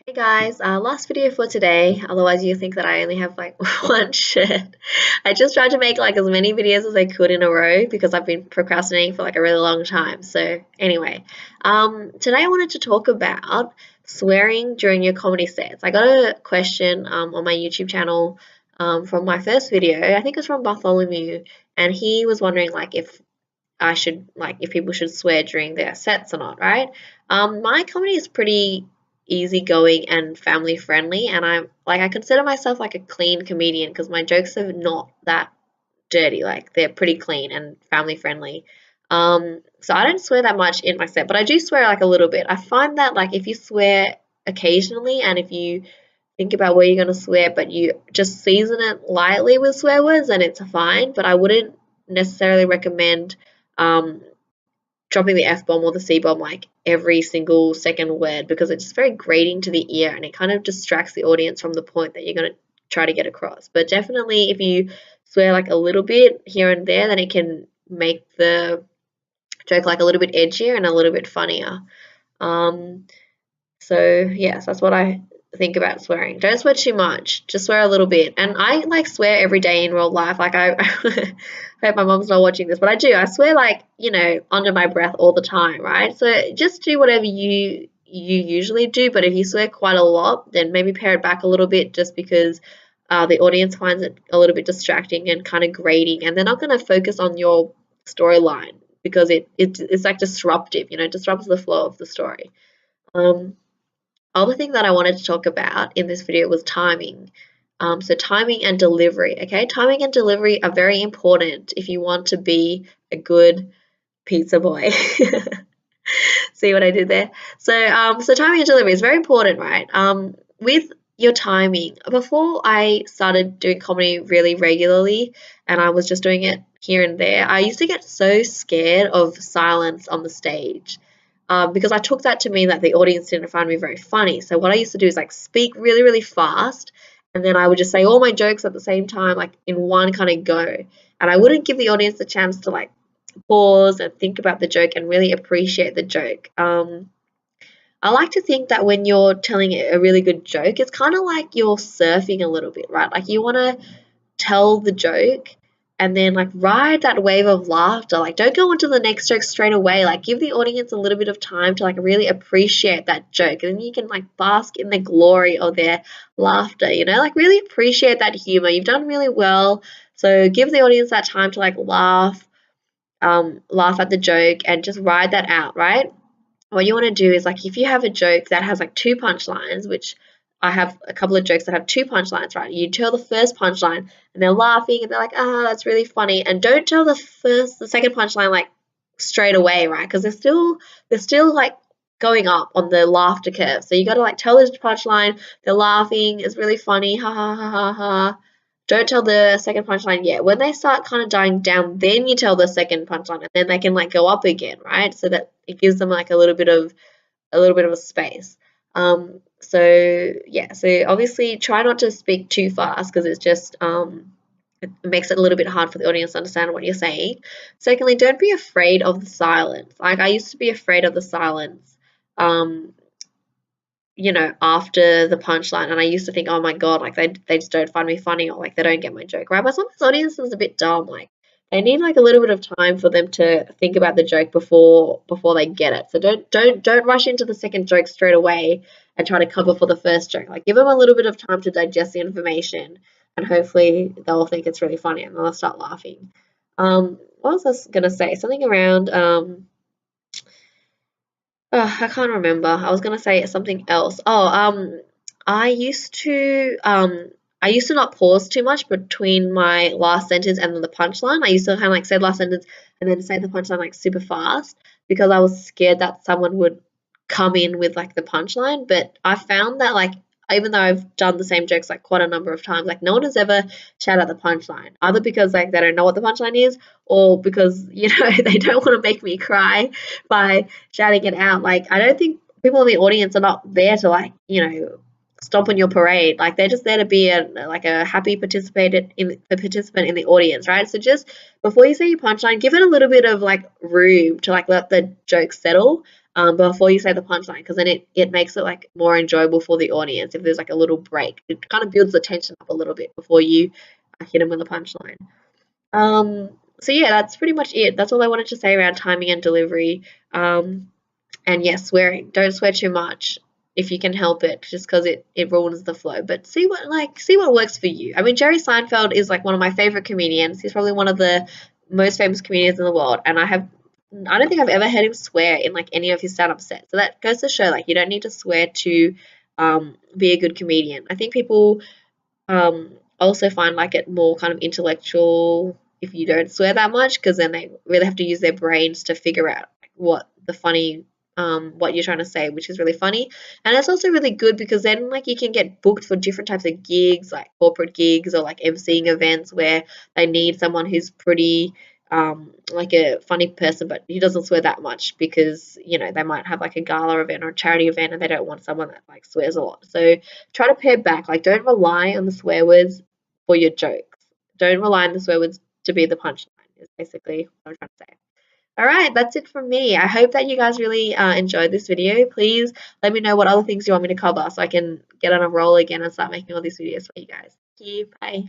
Hey guys, last video for today, otherwise you think that I only have like one shirt. I just tried to make like as many videos as I could in a row because I've been procrastinating for like a really long time. So anyway, today I wanted to talk about swearing during your comedy sets. I got a question on my YouTube channel from my first video. I think it was from Bartholomew, and he was wondering like if people should swear during their sets or not, right? My comedy is pretty easygoing and family friendly, and I consider myself like a clean comedian because my jokes are not that dirty. Like they're pretty clean and family friendly. So I don't swear that much in my set, but I do swear like a little bit. I find that like if you swear occasionally and if you think about where you're going to swear, but you just season it lightly with swear words, then it's fine. But I wouldn't necessarily recommend um, dropping the F bomb or the C bomb like every single second word because it's just very grating to the ear and it kind of distracts the audience from the point that you're going to try to get across. But definitely, if you swear like a little bit here and there, then it can make the joke like a little bit edgier and a little bit funnier. Um, so yes, that's what I think about swearing. Don't swear too much. Just swear a little bit. And I like swear every day in real life. Like I hope my mom's not watching this, but I do. I swear like, under my breath all the time, right? So just do whatever you usually do, but if you swear quite a lot, then maybe pare it back a little bit just because the audience finds it a little bit distracting and kind of grating, and they're not going to focus on your storyline because it's like disruptive, disrupts the flow of the story. Other thing that I wanted to talk about in this video was timing. So timing and delivery, okay? Timing and delivery are very important if you want to be a good pizza boy. See what I did there? So timing and delivery is very important, right? With your timing, before I started doing comedy really regularly and I was just doing it here and there, I used to get so scared of silence on the stage. Because I took that to mean that the audience didn't find me very funny. So what I used to do is like speak really, really fast, and then I would just say all my jokes at the same time, like in one kind of go. And I wouldn't give the audience the chance to like pause and think about the joke and really appreciate the joke. I like to think that when you're telling a really good joke, it's kind of like you're surfing a little bit, right? Like you want to tell the joke and then like ride that wave of laughter. Like don't go into the next joke straight away. Like give the audience a little bit of time to like really appreciate that joke, and then you can like bask in the glory of their laughter, like really appreciate that humor. You've done really well. So give the audience that time to like laugh at the joke and just ride that out, right? What you want to do is like if you have a joke that has like two punchlines, which I have a couple of jokes that have two punchlines, right? You tell the first punchline and they're laughing and they're like, that's really funny. And don't tell the second punchline like straight away, right? Because they're still like going up on the laughter curve. So you got to like tell the punchline, they're laughing, it's really funny, ha ha ha ha ha. Don't tell the second punchline yet. When they start kind of dying down, then you tell the second punchline, and then they can like go up again, right? So that it gives them like a little bit of a space. So yeah, so obviously try not to speak too fast because it's just it makes it a little bit hard for the audience to understand what you're saying. Secondly, don't be afraid of the silence. Like I used to be afraid of the silence. Um, after the punchline, and I used to think, oh my god, like they just don't find me funny, or like they don't get my joke, right? But sometimes audiences are a bit dumb, like they need like a little bit of time for them to think about the joke before they get it. So don't rush into the second joke straight away and try to cover for the first joke. Like give them a little bit of time to digest the information, and hopefully they'll think it's really funny and they'll start laughing. What was I gonna say? Something around I can't remember. I was gonna say something else. I used to not pause too much between my last sentence and then the punchline. I used to kind of like say the last sentence and then say the punchline like super fast because I was scared that someone would come in with like the punchline. But I found that like even though I've done the same jokes like quite a number of times, like no one has ever shouted out the punchline, either because like they don't know what the punchline is or because they don't want to make me cry by shouting it out. Like I don't think people in the audience are not there to like stomp on your parade. Like they're just there to be a happy participant in the audience, right? So just before you say your punchline, give it a little bit of like room to like let the joke settle. before you say the punchline, because then it makes it like more enjoyable for the audience if there's like a little break. It kind of builds the tension up a little bit before you hit them with a punchline. So yeah, that's pretty much it. That's all I wanted to say around timing and delivery. And yes, swearing. Don't swear too much if you can help it, just because it ruins the flow. But see what works for you. I mean, Jerry Seinfeld is like one of my favorite comedians. He's probably one of the most famous comedians in the world, and I don't think I've ever heard him swear in like any of his stand-up sets. So that goes to show like you don't need to swear to be a good comedian. I think people also find like it more kind of intellectual if you don't swear that much, because then they really have to use their brains to figure out what the funny what you're trying to say, which is really funny. And it's also really good because then like you can get booked for different types of gigs, like corporate gigs or like emceeing events where they need someone who's pretty like a funny person, but he doesn't swear that much because they might have like a gala event or a charity event and they don't want someone that like swears a lot. So try to pare back. Like, don't rely on the swear words for your jokes. Don't rely on the swear words to be the punchline. Is basically what I'm trying to say. All right, that's it from me. I hope that you guys really enjoyed this video. Please let me know what other things you want me to cover so I can get on a roll again and start making all these videos for you guys. Thank you. Bye.